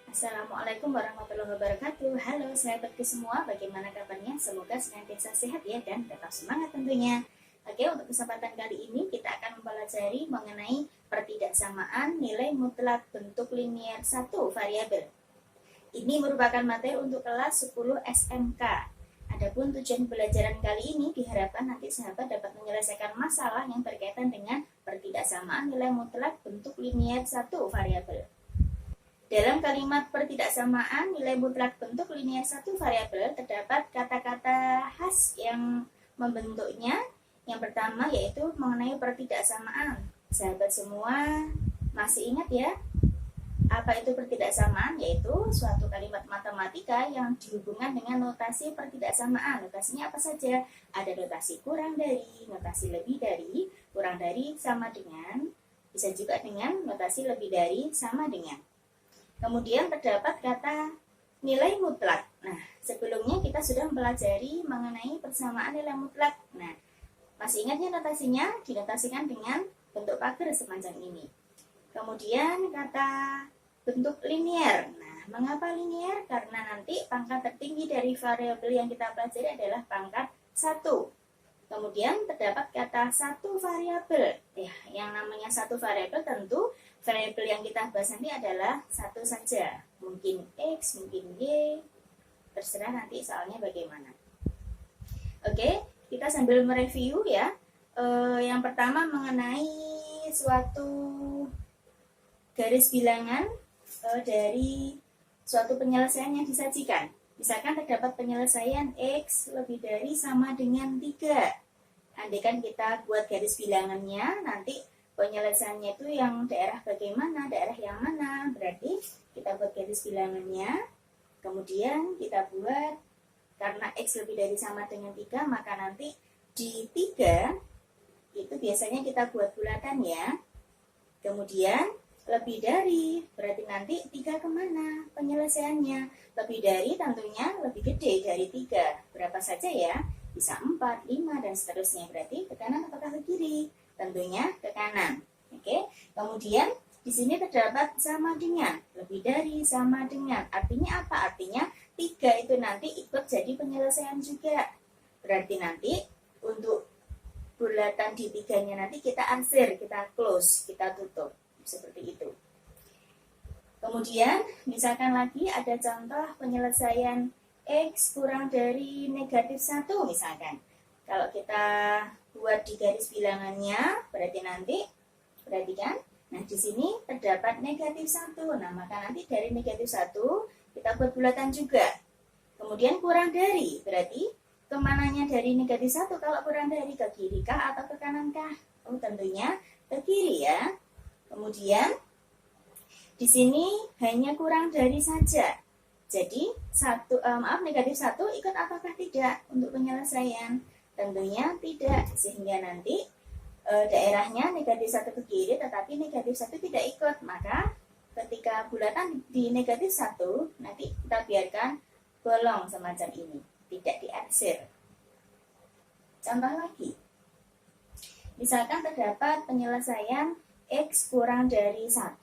Assalamualaikum warahmatullahi wabarakatuh. Halo sahabatku semua, bagaimana kabarnya? Semoga senantiasa sehat ya dan tetap semangat tentunya. Oke, untuk kesempatan kali ini kita akan mempelajari mengenai pertidaksamaan nilai mutlak bentuk linier satu variabel. Ini merupakan materi untuk kelas 10 SMK. Adapun tujuan pembelajaran kali ini diharapkan nanti sahabat dapat menyelesaikan masalah yang berkaitan dengan pertidaksamaan nilai mutlak bentuk linier satu variabel. Dalam kalimat pertidaksamaan nilai mutlak bentuk linier satu variabel terdapat kata-kata khas yang membentuknya. Yang pertama yaitu mengenai pertidaksamaan. Sahabat semua masih ingat ya? Apa itu pertidaksamaan? Yaitu suatu kalimat matematika yang dihubungkan dengan notasi pertidaksamaan. Notasinya apa saja? Ada notasi kurang dari, notasi lebih dari, kurang dari sama dengan, bisa juga dengan notasi lebih dari sama dengan. Kemudian terdapat kata nilai mutlak. Nah, sebelumnya kita sudah mempelajari mengenai persamaan nilai mutlak. Nah, masih ingatnya notasinya? Dinotasikan dengan bentuk pagar semacam ini. Kemudian kata bentuk linier. Nah, mengapa linier? Karena nanti pangkat tertinggi dari variabel yang kita pelajari adalah pangkat 1. Kemudian terdapat kata satu variabel. Ya, yang namanya satu variabel tentu variabel yang kita bahas nanti adalah satu saja. Mungkin X, mungkin Y, terserah nanti soalnya bagaimana. Oke, kita sambil mereview ya. Yang pertama mengenai suatu garis bilangan dari suatu penyelesaian yang disajikan. Misalkan terdapat penyelesaian X lebih dari sama dengan 3. Andaikan kita buat garis bilangannya, nanti penyelesaiannya itu yang daerah bagaimana, daerah yang mana. Berarti kita buat garis bilangannya, kemudian kita buat, karena X lebih dari sama dengan 3, maka nanti di 3 itu biasanya kita buat bulatan ya. Kemudian lebih dari, berarti nanti 3 kemana penyelesaiannya? Lebih dari tentunya lebih gede dari 3. Berapa saja ya? Bisa 4, 5, dan seterusnya. Berarti ke kanan apakah ke kiri? Tentunya ke kanan. Oke. Kemudian di sini terdapat sama dengan, lebih dari, sama dengan. Artinya apa? Artinya 3 itu nanti ikut jadi penyelesaian juga. Berarti nanti untuk bulatan di 3-nya nanti kita arsir, kita close, kita tutup. Seperti itu. Kemudian misalkan lagi ada contoh penyelesaian X kurang dari negatif 1 misalkan. Kalau kita buat di garis bilangannya, berarti nanti, perhatikan, nah di sini terdapat negatif 1. Nah maka nanti dari negatif 1 kita buat bulatan juga. Kemudian kurang dari, berarti kemananya dari negatif 1? Kalau kurang dari, ke kiri kah atau ke kanan kah? Oh tentunya ke kiri ya. Kemudian di sini hanya kurang dari saja. Jadi negatif 1 ikut apakah tidak untuk penyelesaian? Tentunya tidak, sehingga nanti daerahnya negatif 1 ke kiri, tetapi negatif 1 tidak ikut. Maka ketika bulatan di negatif 1, nanti kita biarkan bolong semacam ini, tidak diarsir. Contoh lagi, misalkan terdapat penyelesaian X kurang dari 1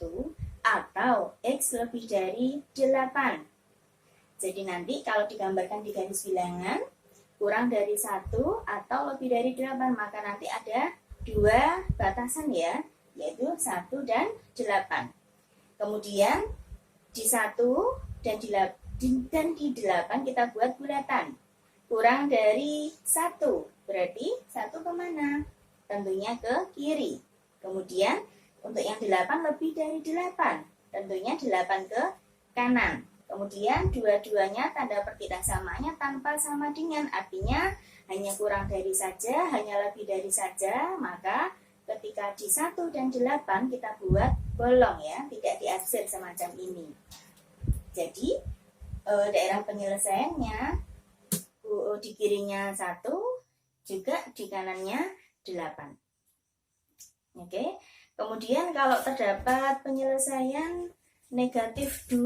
atau X lebih dari 8. Jadi nanti kalau digambarkan di garis bilangan, kurang dari 1 atau lebih dari 8, maka nanti ada 2 batasan ya, yaitu 1 dan 8. Kemudian di 1 dan di 8 kita buat bulatan. Kurang dari 1, berarti 1 kemana? Tentunya ke kiri. Kemudian untuk yang 8 lebih dari 8, tentunya 8 ke kanan. Kemudian dua-duanya tanda pertidaksamaannya tanpa sama dengan, artinya hanya kurang dari saja, hanya lebih dari saja. Maka ketika di 1 dan 8 kita buat bolong ya, tidak diarsir semacam ini. Jadi daerah penyelesaiannya di kirinya 1, juga di kanannya 8. Oke. Kemudian kalau terdapat penyelesaian negatif 2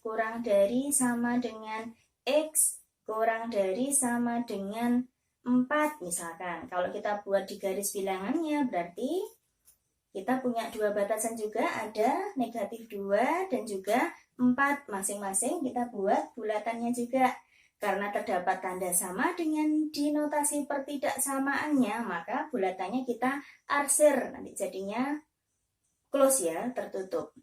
kurang dari sama dengan X kurang dari sama dengan 4 misalkan. Kalau kita buat di garis bilangannya, berarti kita punya 2 batasan juga, ada negatif 2 dan juga 4. Masing-masing kita buat bulatannya juga. Karena terdapat tanda sama dengan di notasi pertidaksamaannya, maka bulatannya kita arsir. Nanti jadinya close ya, tertutup.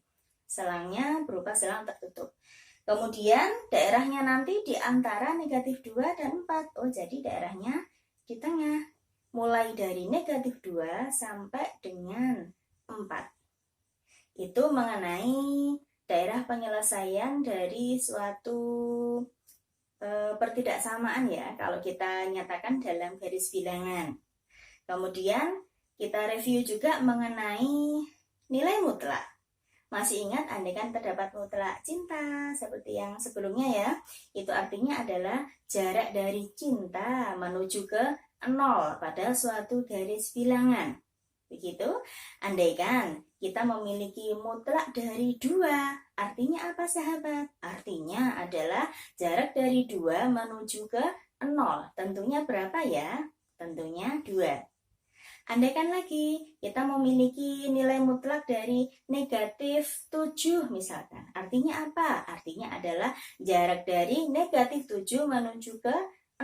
Selangnya berupa selang tertutup. Kemudian daerahnya nanti di antara negatif 2 dan 4. Oh, jadi daerahnya di tengah. Mulai dari negatif 2 sampai dengan 4. Itu mengenai daerah penyelesaian dari suatu pertidaksamaan ya, kalau kita nyatakan dalam garis bilangan. Kemudian kita review juga mengenai nilai mutlak. Masih ingat andaikan terdapat mutlak cinta seperti yang sebelumnya ya. Itu artinya adalah jarak dari cinta menuju ke 0 pada suatu garis bilangan. Begitu, andaikan kita memiliki mutlak dari 2, artinya apa sahabat? Artinya adalah jarak dari 2 menuju ke 0. Tentunya berapa ya? Tentunya 2. Andaikan lagi kita memiliki nilai mutlak dari negatif 7 misalkan. Artinya apa? Artinya adalah jarak dari negatif 7 menuju ke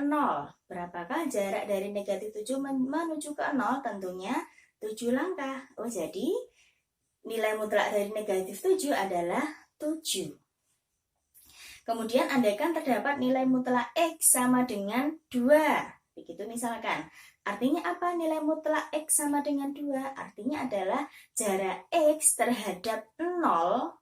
0. Berapakah jarak dari negatif 7 menuju ke 0? Tentunya 7 langkah. Oh, jadi nilai mutlak dari negatif 7 adalah 7. Kemudian andaikan terdapat nilai mutlak X sama dengan 2. Begitu misalkan. Artinya apa nilai mutlak X sama dengan 2? Artinya adalah jarak X terhadap 0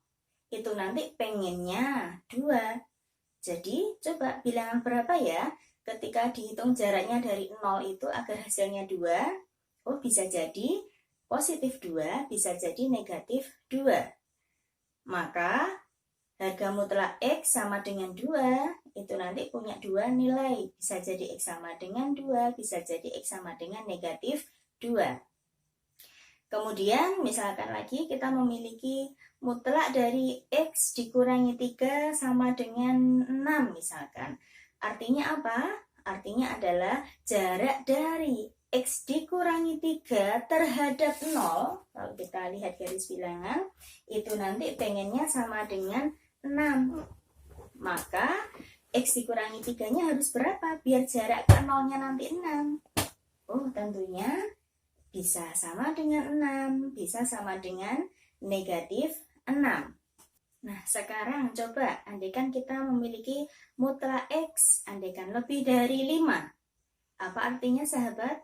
itu nanti pengennya 2. Jadi coba bilangan berapa ya? Ketika dihitung jaraknya dari 0 itu agar hasilnya 2. Oh, bisa jadi positif 2, bisa jadi negatif 2. Maka harga mutlak X sama dengan 2. Itu nanti punya 2 nilai. Bisa jadi X sama dengan 2, bisa jadi X sama dengan negatif 2. Kemudian misalkan lagi kita memiliki mutlak dari X dikurangi 3 sama dengan 6 misalkan. Artinya apa? Artinya adalah jarak dari X dikurangi 3 terhadap 0. Kalau kita lihat garis bilangan, itu nanti pengennya sama dengan 6. Maka X dikurangi 3-nya harus berapa? Biar jarak ke 0-nya nanti 6. Oh, tentunya bisa sama dengan 6, bisa sama dengan negatif 6. Nah, sekarang coba andaikan kita memiliki mutlak X, andaikan lebih dari 5. Apa artinya sahabat?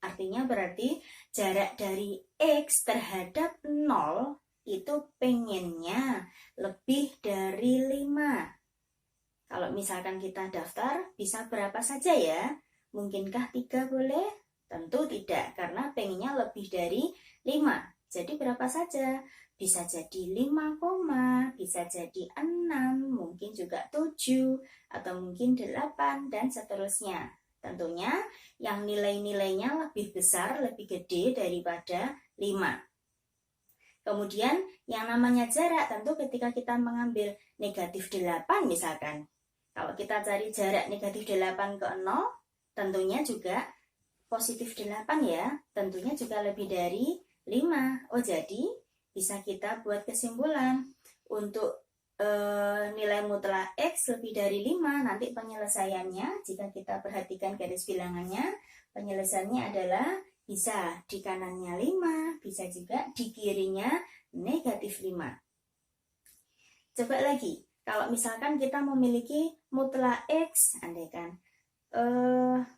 Artinya berarti jarak dari X terhadap 0 itu pengennya lebih dari 5. Kalau misalkan kita daftar, bisa berapa saja ya? Mungkinkah 3 boleh? Tentu tidak, karena pengennya lebih dari 5. Jadi berapa saja? Bisa jadi 5, bisa jadi 6, mungkin juga 7, atau mungkin 8, dan seterusnya. Tentunya yang nilai-nilainya lebih besar, lebih gede daripada 5. Kemudian yang namanya jarak, tentu ketika kita mengambil negatif 8 misalkan. Kalau kita cari jarak negatif 8 ke 0, tentunya juga positif 8 ya. Tentunya juga lebih dari 5. Oh, jadi bisa kita buat kesimpulan. Untuk nilai mutlak X lebih dari 5, nanti penyelesaiannya, jika kita perhatikan garis bilangannya, penyelesaiannya adalah bisa di kanannya 5, bisa juga di kirinya negatif 5. Coba lagi. Kalau misalkan kita memiliki mutlak X, andaikan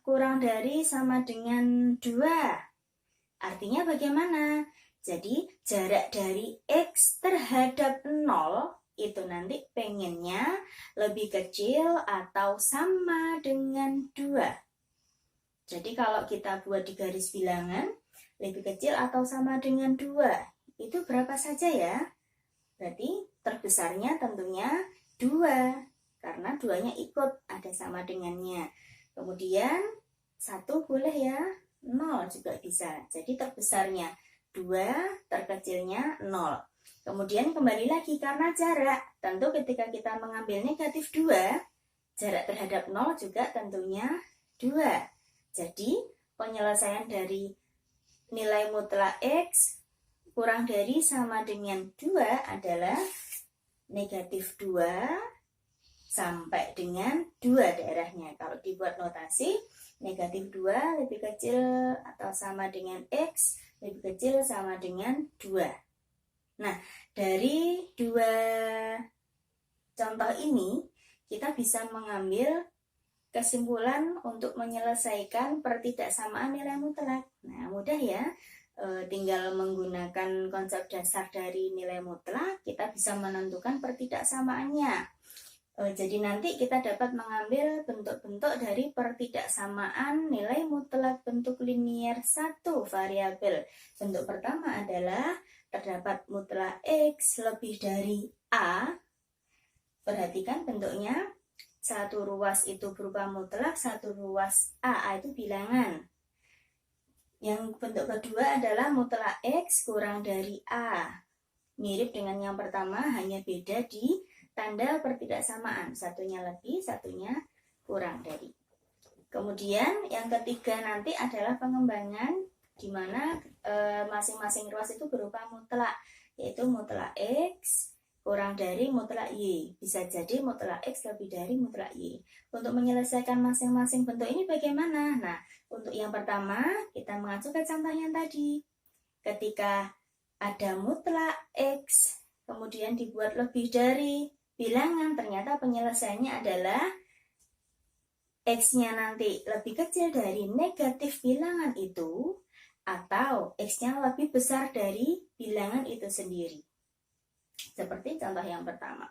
kurang dari sama dengan 2. Artinya bagaimana? Jadi jarak dari X terhadap 0 itu nanti pengennya lebih kecil atau sama dengan 2. Jadi kalau kita buat di garis bilangan, lebih kecil atau sama dengan 2, itu berapa saja ya? Berarti terbesarnya tentunya 2, karena 2-nya ikut ada sama dengannya. Kemudian 1 boleh ya, 0 juga bisa. Jadi terbesarnya 2, terkecilnya 0. Kemudian kembali lagi karena jarak. Tentu ketika kita mengambil negatif 2, jarak terhadap 0 juga tentunya 2. Jadi penyelesaian dari nilai mutlak X kurang dari sama dengan 2 adalah negatif 2 sampai dengan 2 daerahnya. Kalau dibuat notasi, negatif 2 lebih kecil atau sama dengan X, lebih kecil sama dengan 2. Nah, dari 2 contoh ini, kita bisa mengambil kesimpulan untuk menyelesaikan pertidaksamaan nilai mutlak. Nah, mudah ya. Tinggal menggunakan konsep dasar dari nilai mutlak, kita bisa menentukan pertidaksamaannya. Jadi nanti kita dapat mengambil bentuk-bentuk dari pertidaksamaan nilai mutlak bentuk linier satu variabel. Bentuk pertama adalah terdapat mutlak X lebih dari A. Perhatikan bentuknya, satu ruas itu berupa mutlak, satu ruas A itu bilangan. Yang bentuk kedua adalah mutlak X kurang dari A. Mirip dengan yang pertama, hanya beda di tanda pertidaksamaan. Satunya lebih, satunya kurang dari. Kemudian yang ketiga nanti adalah pengembangan, di mana masing-masing ruas itu berupa mutlak, yaitu mutlak X kurang dari mutlak Y. Bisa jadi mutlak X lebih dari mutlak Y. Untuk menyelesaikan masing-masing bentuk ini bagaimana? Nah, untuk yang pertama, kita mengacu ke contoh yang tadi. Ketika ada mutlak X, kemudian dibuat lebih dari bilangan, ternyata penyelesaiannya adalah X-nya nanti lebih kecil dari negatif bilangan itu, atau X-nya lebih besar dari bilangan itu sendiri. Seperti contoh yang pertama.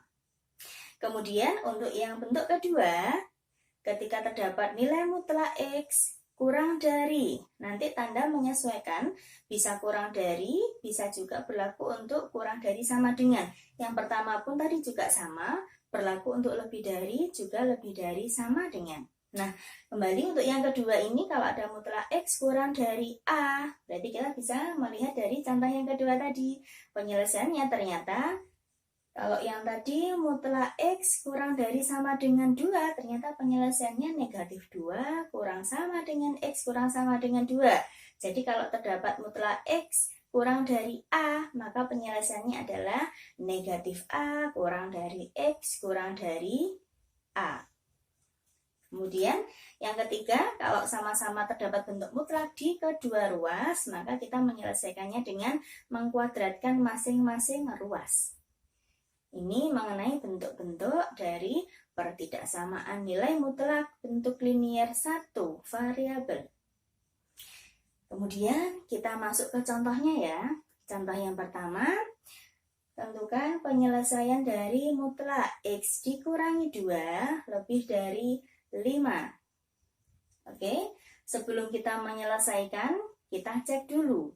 Kemudian untuk yang bentuk kedua, ketika terdapat nilai mutlak X kurang dari, nanti tanda menyesuaikan, bisa kurang dari, bisa juga berlaku untuk kurang dari sama dengan. Yang pertama pun tadi juga sama, berlaku untuk lebih dari, juga lebih dari sama dengan. Nah, kembali untuk yang kedua ini, kalau ada mutlak X kurang dari A, berarti kita bisa melihat dari contoh yang kedua tadi. Penyelesaiannya ternyata, kalau yang tadi mutlak X kurang dari sama dengan 2, ternyata penyelesaiannya negatif 2 kurang sama dengan X kurang sama dengan 2. Jadi kalau terdapat mutlak X kurang dari A, maka penyelesaiannya adalah negatif A kurang dari X kurang dari A. Kemudian yang ketiga, kalau sama-sama terdapat bentuk mutlak di kedua ruas, maka kita menyelesaikannya dengan mengkuadratkan masing-masing ruas. Ini mengenai bentuk-bentuk dari pertidaksamaan nilai mutlak bentuk linier satu variabel. Kemudian kita masuk ke contohnya ya. Contoh yang pertama, tentukan penyelesaian dari mutlak X dikurangi 2 lebih dari 5. Oke, sebelum kita menyelesaikan, kita cek dulu.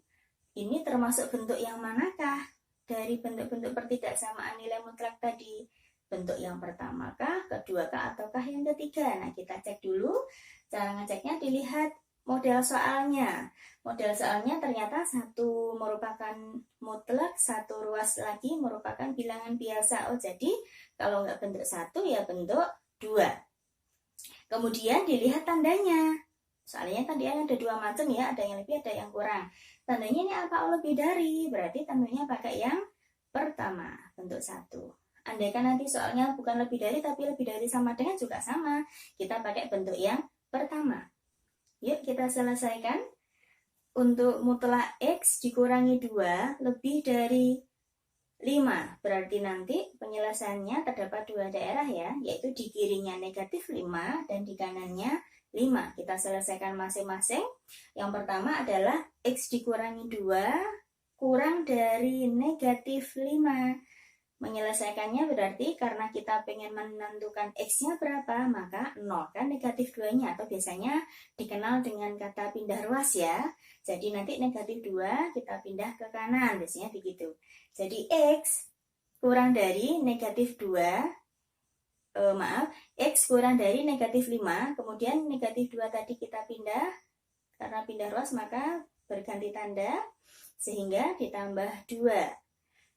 Ini termasuk bentuk yang manakah? Dari bentuk-bentuk pertidaksamaan nilai mutlak tadi, bentuk yang pertama kah, kedua kah, ataukah yang ketiga? Nah, kita cek dulu. Cara ngeceknya dilihat model soalnya. Model soalnya ternyata satu merupakan mutlak, satu ruas lagi merupakan bilangan biasa. Oh, jadi kalau nggak bentuk satu ya bentuk 2. Kemudian dilihat tandanya. Soalnya tadi ada 2 macam ya, ada yang lebih, ada yang kurang. Tandanya ini apa? Oh, lebih dari, berarti tentunya pakai yang pertama, bentuk 1. Andaikan nanti soalnya bukan lebih dari, tapi lebih dari sama dengan juga sama, kita pakai bentuk yang pertama. Yuk kita selesaikan. Untuk mutlak X dikurangi 2 lebih dari 5, berarti nanti penyelesaiannya terdapat 2 daerah ya, yaitu di kirinya negatif 5 dan di kanannya 5. Kita selesaikan masing-masing. Yang pertama adalah X dikurangi 2 kurang dari negatif 5. Menyelesaikannya berarti karena kita pengen menentukan X-nya berapa, maka 0 kan negatif 2-nya, atau biasanya dikenal dengan kata pindah ruas ya. Jadi nanti negatif 2 kita pindah ke kanan, biasanya begitu. Jadi X kurang dari negatif 2, X kurang dari negatif 5, kemudian negatif 2 tadi kita pindah, karena pindah ruas maka berganti tanda, sehingga ditambah 2.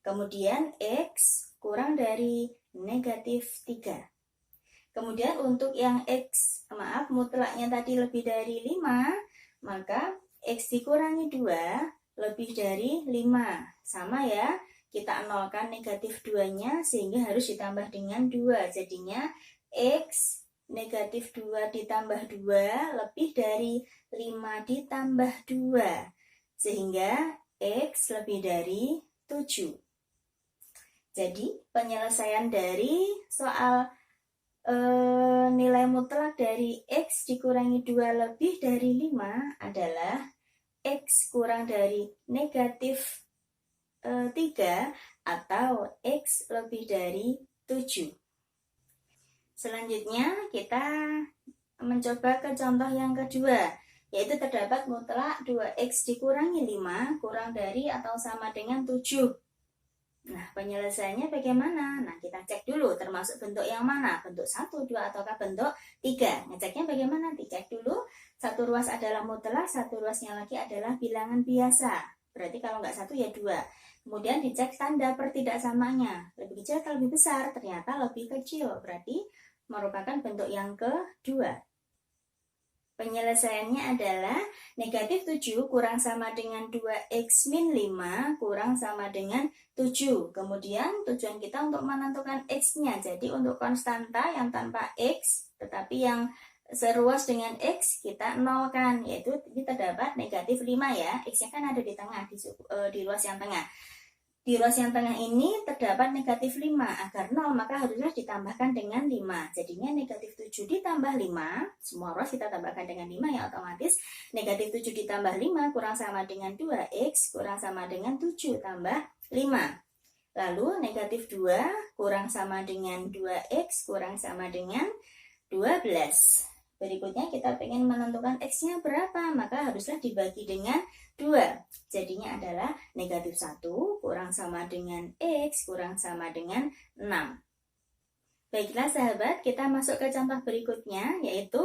Kemudian X kurang dari negatif 3. Kemudian untuk yang X, mutlaknya tadi lebih dari 5, maka X dikurangi 2 lebih dari 5. Sama ya, kita nolkan negatif 2-nya sehingga harus ditambah dengan 2. Jadinya X negatif 2 ditambah 2 lebih dari 5 ditambah 2. Sehingga X lebih dari 7. Jadi penyelesaian dari soal nilai mutlak dari X dikurangi 2 lebih dari 5 adalah X kurang dari negatif 3 atau X lebih dari 7. Selanjutnya kita mencoba ke contoh yang kedua, yaitu terdapat mutlak 2X dikurangi 5 kurang dari atau sama dengan 7. Nah, penyelesaiannya bagaimana? Nah, kita cek dulu termasuk bentuk yang mana? Bentuk 1, 2, ataukah bentuk 3? Ngeceknya bagaimana? Dicek dulu. Satu ruas adalah mutlak, satu ruasnya lagi adalah bilangan biasa. Berarti kalau nggak 1 ya 2. Kemudian dicek tanda pertidaksamanya. Lebih kecil atau lebih besar? Ternyata lebih kecil. Berarti merupakan bentuk yang kedua. Penyelesaiannya adalah negatif 7 kurang sama dengan 2X min 5 kurang sama dengan 7. Kemudian tujuan kita untuk menentukan X-nya. Jadi untuk konstanta yang tanpa X, tetapi yang seruas dengan X, kita nolkan. Yaitu kita dapat negatif 5 ya. X-nya kan ada di tengah, di ruas yang tengah. Di ruas yang tengah ini terdapat negatif 5. Agar 0 maka haruslah ditambahkan dengan 5. Jadinya negatif 7 ditambah 5. Semua ruas kita tambahkan dengan 5 ya, otomatis negatif 7 ditambah 5 kurang sama dengan 2X kurang sama dengan 7 tambah 5. Lalu negatif 2 kurang sama dengan 2X kurang sama dengan 12. Berikutnya kita ingin menentukan X-nya berapa, maka haruslah dibagi dengan 2. Jadinya adalah negatif 1 kurang sama dengan X kurang sama dengan 6. Baiklah sahabat, kita masuk ke contoh berikutnya, yaitu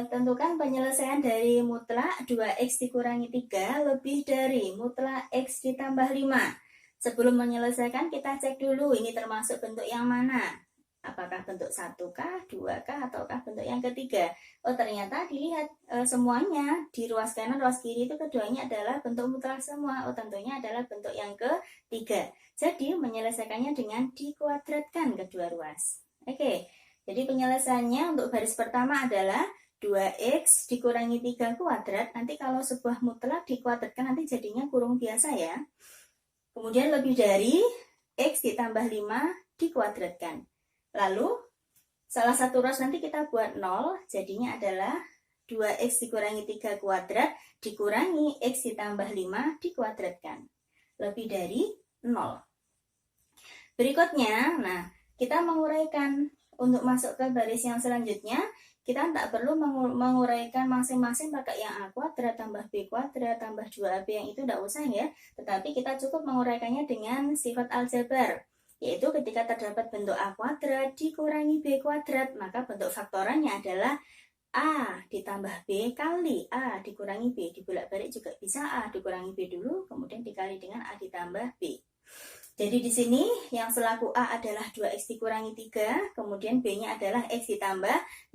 tentukan penyelesaian dari mutlak 2X dikurangi 3 lebih dari mutlak X ditambah 5. Sebelum menyelesaikan kita cek dulu ini termasuk bentuk yang mana. Apakah bentuk 1 kah, 2 kah, ataukah bentuk yang ketiga? Oh ternyata dilihat semuanya di ruas kanan, ruas kiri itu keduanya adalah bentuk mutlak semua. Oh tentunya adalah bentuk yang ketiga. Jadi menyelesaikannya dengan dikuadratkan kedua ruas. Oke, jadi penyelesaiannya untuk baris pertama adalah 2X dikurangi 3 kuadrat. Nanti kalau sebuah mutlak dikuadratkan nanti jadinya kurung biasa ya. Kemudian lebih dari X ditambah 5 dikuadratkan. Lalu, salah satu ruas nanti kita buat 0, jadinya adalah 2X dikurangi 3 kuadrat dikurangi X ditambah 5 dikuadratkan. Lebih dari 0. Berikutnya, nah kita menguraikan untuk masuk ke baris yang selanjutnya, kita tak perlu menguraikan masing-masing pakai yang A kuadrat tambah B kuadrat tambah 2AB yang itu tidak usah ya. Tetapi kita cukup menguraikannya dengan sifat aljabar. Yaitu ketika terdapat bentuk A kuadrat dikurangi B kuadrat, maka bentuk faktorannya adalah A ditambah B kali A dikurangi B. Dibolak-balik juga bisa A dikurangi B dulu, kemudian dikali dengan A ditambah B. Jadi di sini yang selaku A adalah 2X dikurangi 3, kemudian B-nya adalah X ditambah 5.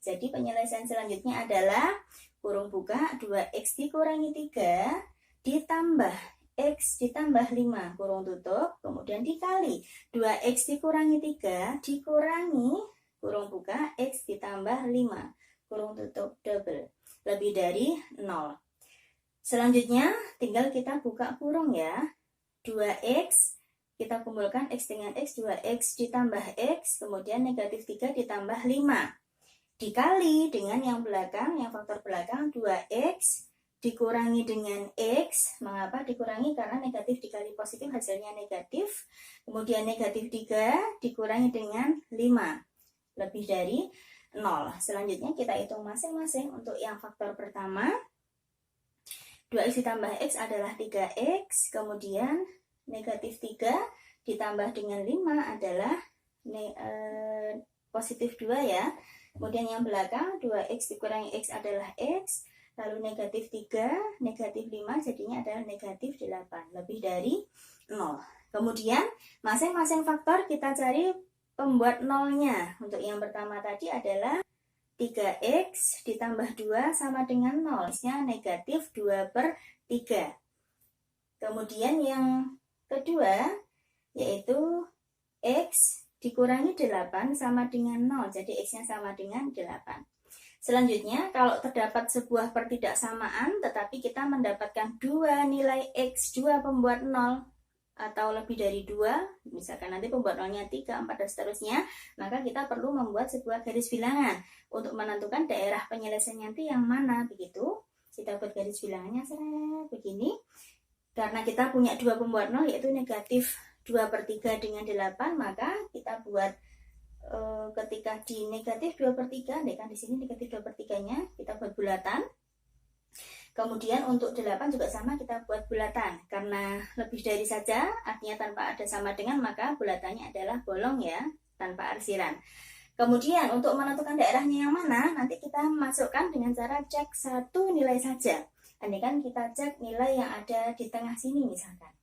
Jadi penyelesaian selanjutnya adalah kurung buka 2X dikurangi 3 ditambah X ditambah 5 kurung tutup, kemudian dikali 2X dikurangi 3 dikurangi kurung buka X ditambah 5 kurung tutup double lebih dari 0. Selanjutnya tinggal kita buka kurung ya. 2X kita kumpulkan X dengan X, 2X ditambah X, kemudian negatif 3 ditambah 5 dikali dengan yang belakang, yang faktor belakang 2X dikurangi dengan X. Mengapa dikurangi? Karena negatif dikali positif hasilnya negatif. Kemudian negatif 3 dikurangi dengan 5 lebih dari 0. Selanjutnya kita hitung masing-masing. Untuk yang faktor pertama 2X ditambah X adalah 3X. Kemudian negatif 3 ditambah dengan 5 adalah positif 2 ya. Kemudian yang belakang 2X dikurangi X adalah X. Lalu negatif 3, negatif 5 jadinya adalah negatif 8, lebih dari 0. Kemudian masing-masing faktor kita cari pembuat nolnya. Untuk yang pertama tadi adalah 3X ditambah 2 sama dengan 0. X-nya negatif 2/3. Kemudian yang kedua, yaitu X dikurangi 8 sama dengan 0. Jadi X-nya sama dengan 8. Selanjutnya, kalau terdapat sebuah pertidaksamaan, tetapi kita mendapatkan dua nilai X, dua pembuat 0, atau lebih dari 2, misalkan nanti pembuat 0-nya 3, 4, dan seterusnya, maka kita perlu membuat sebuah garis bilangan untuk menentukan daerah penyelesaian nanti yang mana, begitu. Kita buat garis bilangannya begini. Karena kita punya dua pembuat 0, yaitu negatif 2/3 dengan 8, maka kita buat ketika di negatif 2/3, kan di sini negatif 2/3-nya kita buat bulatan. Kemudian untuk 8 juga sama, kita buat bulatan. Karena lebih dari saja, artinya tanpa ada sama dengan, maka bulatannya adalah bolong ya, tanpa arsiran. Kemudian untuk menentukan daerahnya yang mana, nanti kita masukkan dengan cara cek satu nilai saja. Andai kan kita cek nilai yang ada di tengah sini misalkan.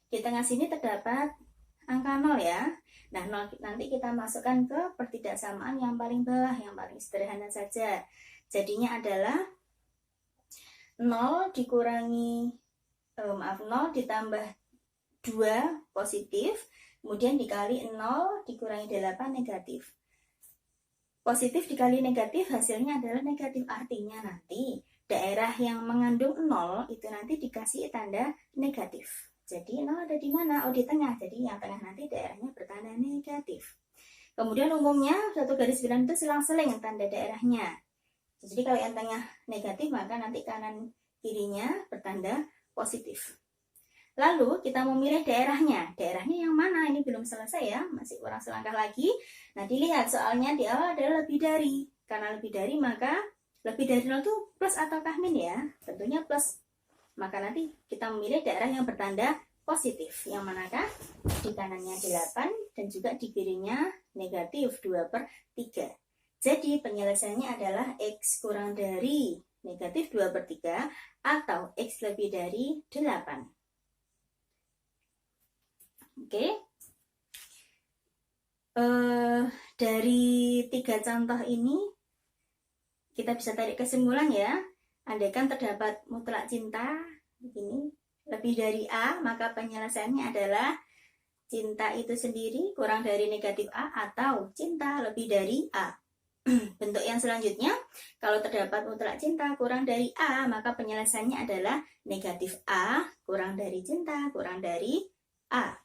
Di tengah sini terdapat angka 0 ya. Nah, 0 nanti kita masukkan ke pertidaksamaan yang paling bawah, yang paling sederhana saja. Jadinya adalah 0 dikurangi 0 ditambah 2 positif, kemudian dikali 0 dikurangi 8 negatif. Positif dikali negatif hasilnya adalah negatif, artinya nanti daerah yang mengandung 0 itu nanti dikasih tanda negatif. Jadi 0 ada di mana? Oh, di tengah. Jadi yang tengah nanti daerahnya bertanda negatif. Kemudian umumnya satu garis bilangan itu selang-seling tanda daerahnya. Jadi kalau yang tengah negatif, maka nanti kanan kirinya bertanda positif. Lalu kita memilih daerahnya. Daerahnya yang mana? Ini belum selesai ya, masih kurang selangkah lagi. Nah, dilihat soalnya di awal adalah lebih dari. Karena lebih dari, maka lebih dari 0 itu plus ataukah min ya? Tentunya plus. Maka nanti kita memilih daerah yang bertanda positif. Yang manakah? Di kanannya 8 dan juga di kirinya negatif 2/3. Jadi penyelesaiannya adalah X kurang dari negatif 2/3 atau X lebih dari 8. Oke. Dari 3 contoh ini, kita bisa tarik kesimpulan ya. Andaikan terdapat mutlak cinta, begini, lebih dari A, maka penyelesaiannya adalah cinta itu sendiri kurang dari negatif A atau cinta lebih dari A. Bentuk yang selanjutnya, kalau terdapat mutlak cinta kurang dari A, maka penyelesaiannya adalah negatif A kurang dari cinta kurang dari A.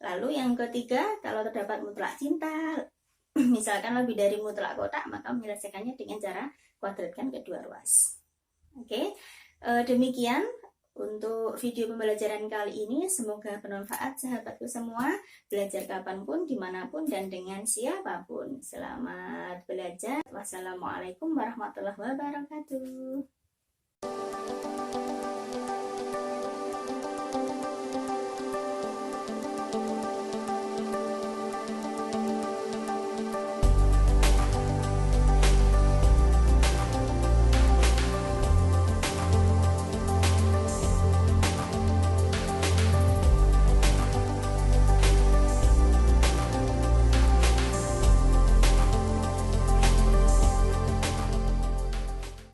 Lalu yang ketiga, kalau terdapat mutlak cinta, misalkan lebih dari mutlak kotak, maka menyelesaikannya dengan cara kuadratkan kedua ruas. Oke, demikian untuk video pembelajaran kali ini. Semoga bermanfaat sahabatku semua. Belajar kapanpun, dimanapun, dan dengan siapapun. Selamat belajar. Wassalamualaikum warahmatullahi wabarakatuh.